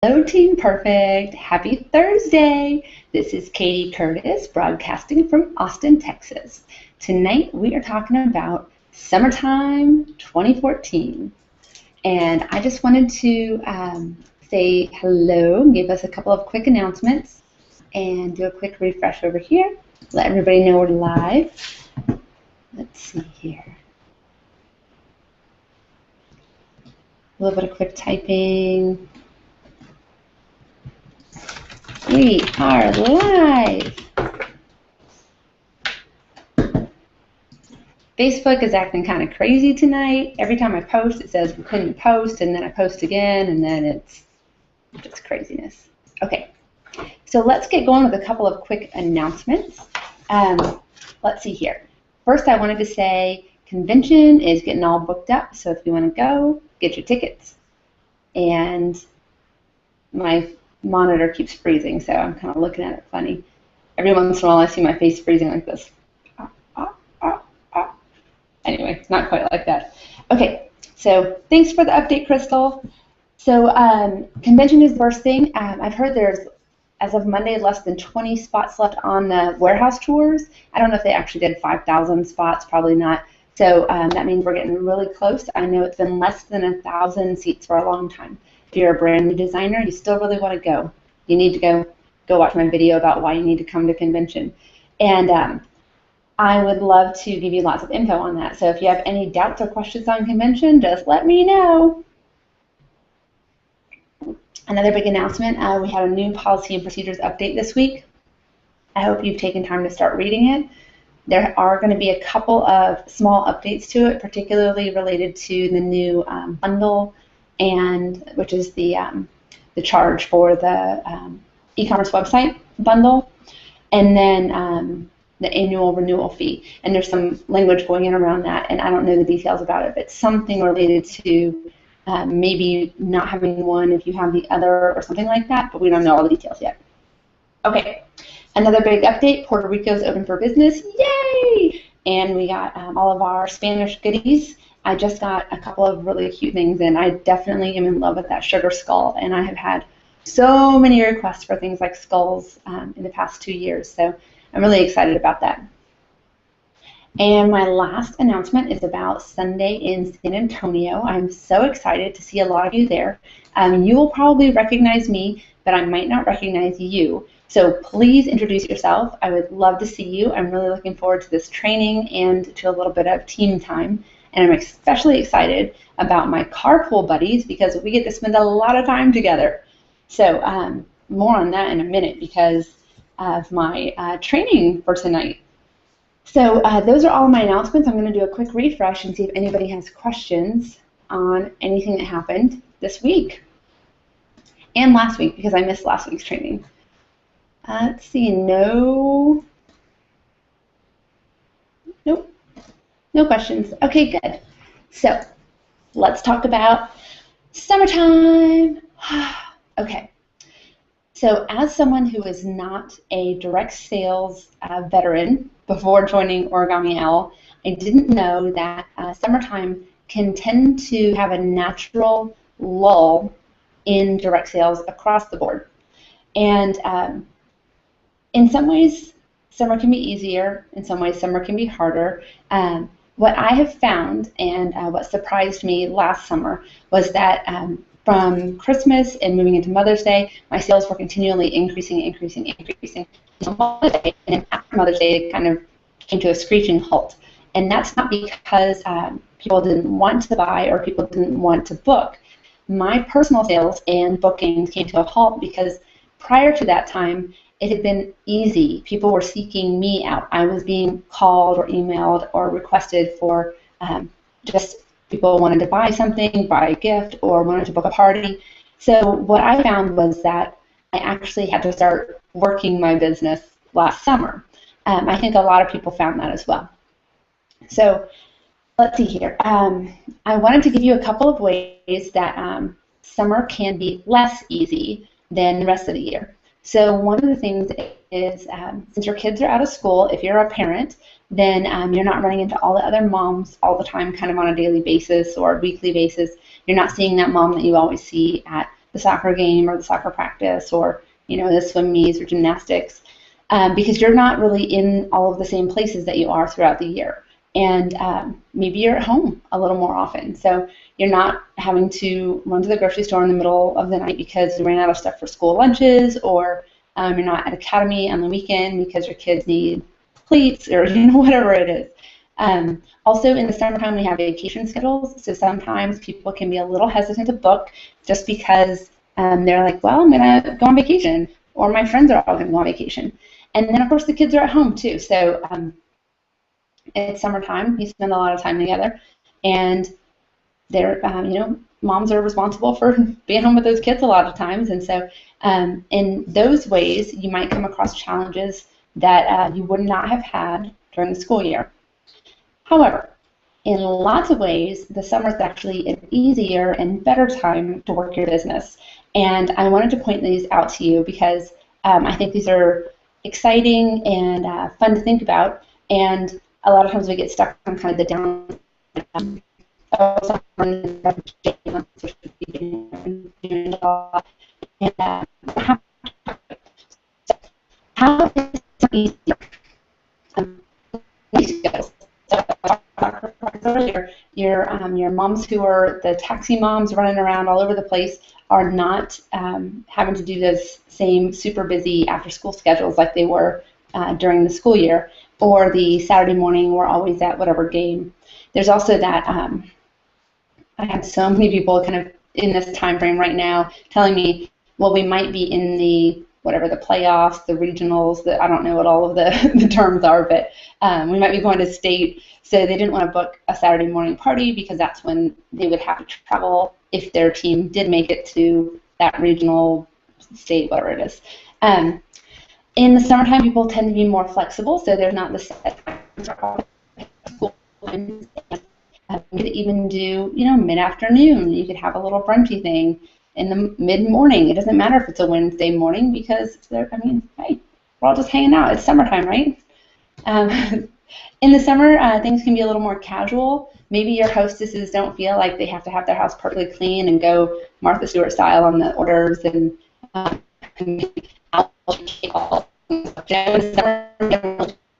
Hello, Team Perfect. Happy Thursday. This is Katie Curtis broadcasting from Austin, Texas. Tonight we are talking about summertime 2014. And I just wanted to say hello and give us a couple of quick announcements and do a quick refresh over here. Let everybody know we're live. Let's see here. A little bit of quick typing. We are live. Facebook is acting kind of crazy tonight. Every time I post, it says we couldn't post, and then I post again, and then it's just craziness. Okay, so let's get going with a couple of quick announcements. Let's see here. First, I wanted to say convention is getting all booked up, so if you want to go, get your tickets. And my monitor keeps freezing, so I'm kind of looking at it funny. Every once in a while I see my face freezing like this. Anyway, not quite like that. Okay, so thanks for the update, Crystal. So convention is the first thing. I've heard there's, as of Monday, less than 20 spots left on the warehouse tours. I don't know if they actually did 5,000 spots, probably not. So that means we're getting really close. I know it's been less than 1,000 seats for a long time. If you're a brand new designer, you still really want to go. You need to go watch my video about why you need to come to convention. And I would love to give you lots of info on that. So if you have any doubts or questions on convention, just let me know. Another big announcement, we had a new policy and procedures update this week. I hope you've taken time to start reading it. There are going to be a couple of small updates to it, particularly related to the new bundle, and which is the charge for the e-commerce website bundle, and then the annual renewal fee. And there's some language going in around that, and I don't know the details about it, but something related to maybe not having one if you have the other or something like that, but we don't know all the details yet. Okay, another big update, Puerto Rico's open for business, yay! And we got all of our Spanish goodies. I just got a couple of really cute things, and I definitely am in love with that sugar skull, and I have had so many requests for things like skulls in the past 2 years, so I'm really excited about that. And my last announcement is about Sunday in San Antonio. I'm so excited to see a lot of you there. You will probably recognize me, but I might not recognize you. So please introduce yourself. I would love to see you. I'm really looking forward to this training and to a little bit of team time. And I'm especially excited about my carpool buddies because we get to spend a lot of time together. So more on that in a minute because of my training for tonight. So those are all my announcements. I'm going to do a quick refresh and see if anybody has questions on anything that happened this week and last week because I missed last week's training. Let's see, nope, no questions. Okay, good. So let's talk about summertime. Okay. So as someone who is not a direct sales veteran before joining Origami Owl, I didn't know that summertime can tend to have a natural lull in direct sales across the board. And in some ways, summer can be easier. In some ways, summer can be harder. What I have found and what surprised me last summer was that from Christmas and moving into Mother's Day, my sales were continually increasing. And then after Mother's Day, it kind of came to a screeching halt. And that's not because people didn't want to buy or people didn't want to book. My personal sales and bookings came to a halt because prior to that time, it had been easy. People were seeking me out. I was being called or emailed or requested for just people wanted to buy something, buy a gift, or wanted to book a party. So what I found was that I actually had to start working my business last summer. I think a lot of people found that as well. So let's see here. I wanted to give you a couple of ways that summer can be less easy than the rest of the year. So one of the things is since your kids are out of school, if you're a parent, then you're not running into all the other moms all the time kind of on a daily basis or weekly basis. You're not seeing that mom that you always see at the soccer game or the soccer practice or, the swim meets or gymnastics, because you're not really in all of the same places that you are throughout the year. And maybe you're at home a little more often. So you're not having to run to the grocery store in the middle of the night because you ran out of stuff for school lunches, or you're not at academy on the weekend because your kids need plates or whatever it is. Also, in the summertime, we have vacation schedules, so sometimes people can be a little hesitant to book just because they're like, well, I'm going to go on vacation, or my friends are all going to go on vacation. And then, of course, the kids are at home, too. So it's summertime. You spend a lot of time together, and they're, moms are responsible for being home with those kids a lot of times. And so in those ways, you might come across challenges that you would not have had during the school year. However, in lots of ways, the summer is actually an easier and better time to work your business. And I wanted to point these out to you because I think these are exciting and fun to think about. And a lot of times we get stuck on kind of the down. How is it easier? Earlier, your moms who are the taxi moms running around all over the place are not having to do those same super busy after school schedules like they were during the school year, or the Saturday morning we're always at whatever game. There's also that I have so many people kind of in this time frame right now telling me, well, we might be in the whatever, the playoffs, the regionals, I don't know what all of the terms are, but we might be going to state, so they didn't want to book a Saturday morning party because that's when they would have to travel if their team did make it to that regional, state, whatever it is. In the summertime, people tend to be more flexible, so there's not the set times for all school. You could even do, mid-afternoon. You could have a little brunchy thing in the mid-morning. It doesn't matter if it's a Wednesday morning because hey, we're all just hanging out. It's summertime, right? In the summer, things can be a little more casual. Maybe your hostesses don't feel like they have to have their house perfectly clean and go Martha Stewart style on the orders and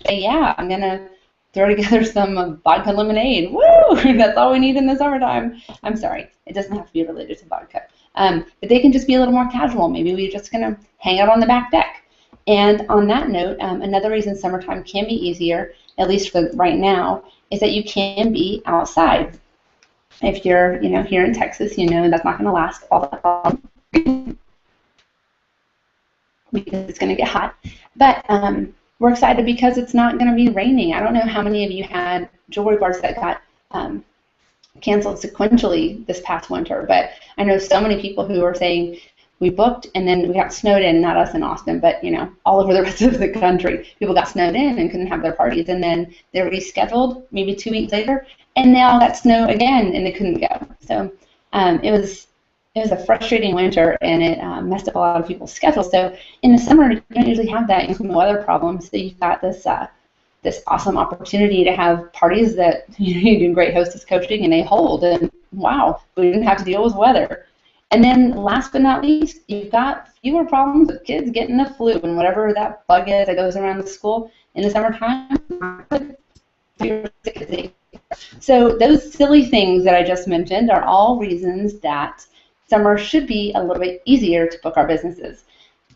yeah, I'm gonna throw together some vodka lemonade. Woo! That's all we need in the summertime. I'm sorry, it doesn't have to be related to vodka. But they can just be a little more casual. Maybe we're just gonna hang out on the back deck. And on that note, another reason summertime can be easier, at least for right now, is that you can be outside. If you're, here in Texas, that's not going to last all that long because it's going to get hot. But we're excited because it's not going to be raining. I don't know how many of you had jewelry bars that got canceled sequentially this past winter, but I know so many people who are saying, we booked and then we got snowed in, not us in Austin, but all over the rest of the country. People got snowed in and couldn't have their parties, and then they're rescheduled maybe 2 weeks later, and they all got snow again and they couldn't go. So it was a frustrating winter, and it messed up a lot of people's schedules. So in the summer, you don't usually have that inclement weather problem, so you've got this this awesome opportunity to have parties that you do great hostess coaching and they hold, and wow, we didn't have to deal with weather. And then last but not least, you've got fewer problems with kids getting the flu and whatever that bug is that goes around the school in the summertime. So those silly things that I just mentioned are all reasons that summer should be a little bit easier to book our businesses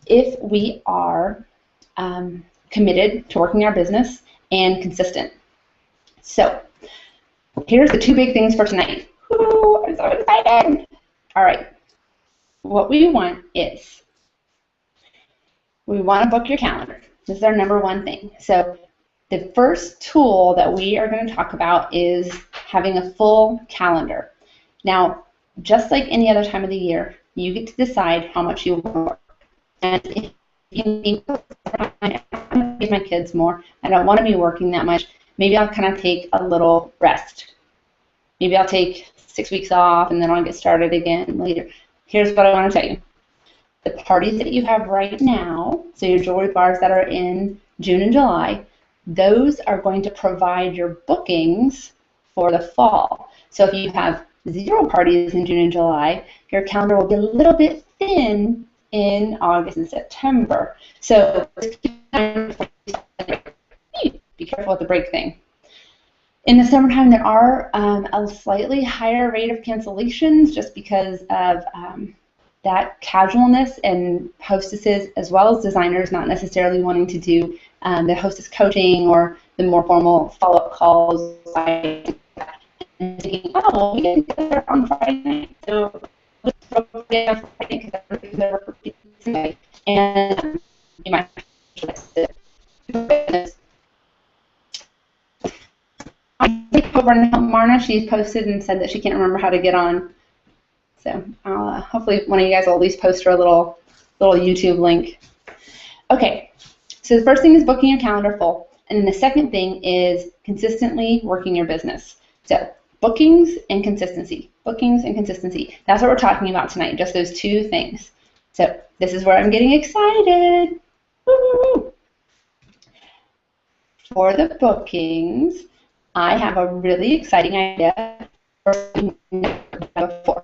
if we are committed to working our business and consistent. So here's the two big things for tonight. Woo, I'm so excited. All right. What we want is we want to book your calendar. This is our number one thing. So the first tool that we are going to talk about is having a full calendar. Now, just like any other time of the year, you get to decide how much you want to work. And if you need to give my kids more, I don't want to be working that much, maybe I'll kind of take a little rest. Maybe I'll take 6 weeks off and then I'll get started again later. Here's what I want to tell you. The parties that you have right now, so your jewelry bars that are in June and July, those are going to provide your bookings for the fall. So if you have 0 parties in June and July, your calendar will be a little bit thin in August and September. So be careful with the break thing. In the summertime, there are a slightly higher rate of cancellations just because of that casualness and hostesses as well as designers not necessarily wanting to do the hostess coaching or the more formal follow-up calls. And thinking, oh, well, we get together on Friday night, so let's go on Friday because and you might over on Marna, she posted and said that she can't remember how to get on. So hopefully one of you guys will at least post her a little YouTube link. Okay, so the first thing is booking your calendar full. And then the second thing is consistently working your business. So bookings and consistency. Bookings and consistency. That's what we're talking about tonight, just those two things. So this is where I'm getting excited. Woo-hoo-hoo. For the bookings, I have a really exciting idea for before.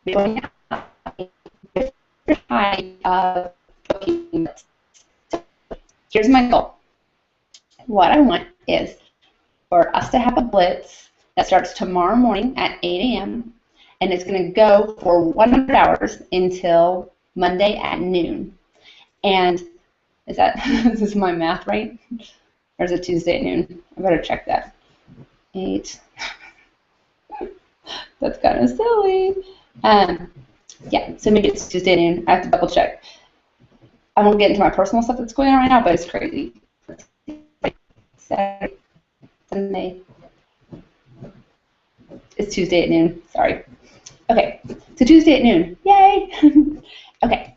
We're going to have a different kind of booking list. So here's my goal. What I want is for us to have a blitz that starts tomorrow morning at 8 a.m. and it's going to go for 100 hours until Monday at noon. And is this my math right? Or is it Tuesday at noon? I better check that. 8. That's kind of silly. Yeah, so maybe it's Tuesday at noon. I have to double check. I won't get into my personal stuff that's going on right now, but it's crazy. Saturday, Sunday. It's Tuesday at noon. Sorry. Okay, so Tuesday at noon. Yay! Okay.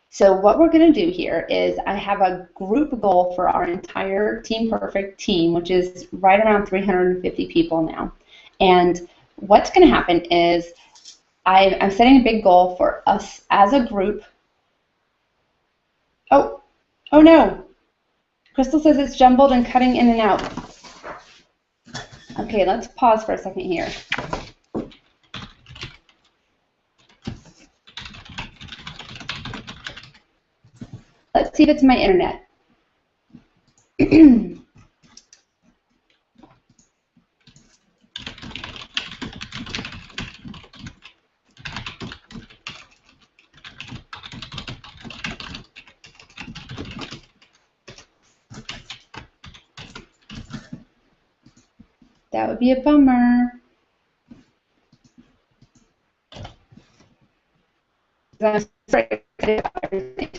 So what we're going to do here is I have a group goal for our entire Team Perfect team, which is right around 350 people now. And what's going to happen is I'm setting a big goal for us as a group. Oh no. Crystal says it's jumbled and cutting in and out. Okay, let's pause for a second here. Let's see if it's my internet. That would be a bummer. I'm afraid about everything.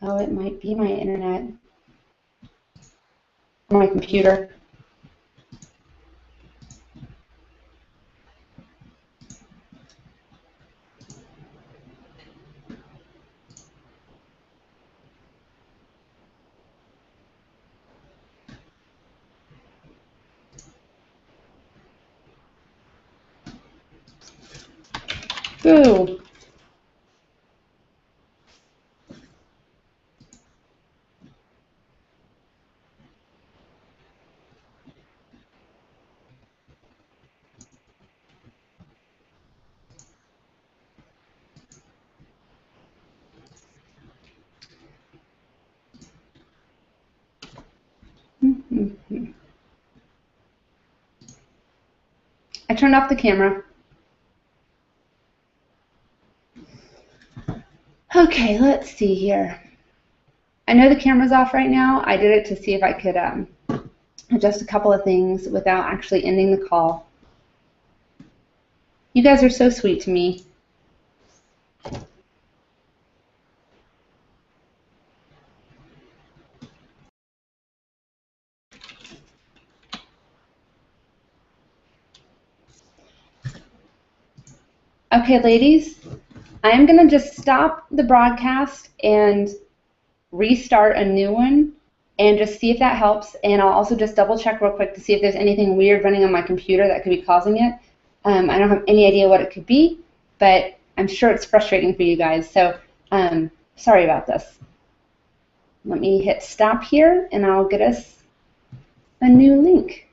Oh, it might be my internet. Or my computer. Boo. I turned off the camera. Okay, let's see here. I know the camera's off right now. I did it to see if I could adjust a couple of things without actually ending the call. You guys are so sweet to me. Okay, ladies, I am going to just stop the broadcast and restart a new one and just see if that helps. And I'll also just double check real quick to see if there's anything weird running on my computer that could be causing it. I don't have any idea what it could be, but I'm sure it's frustrating for you guys. So sorry about this. Let me hit stop here, and I'll get us a new link.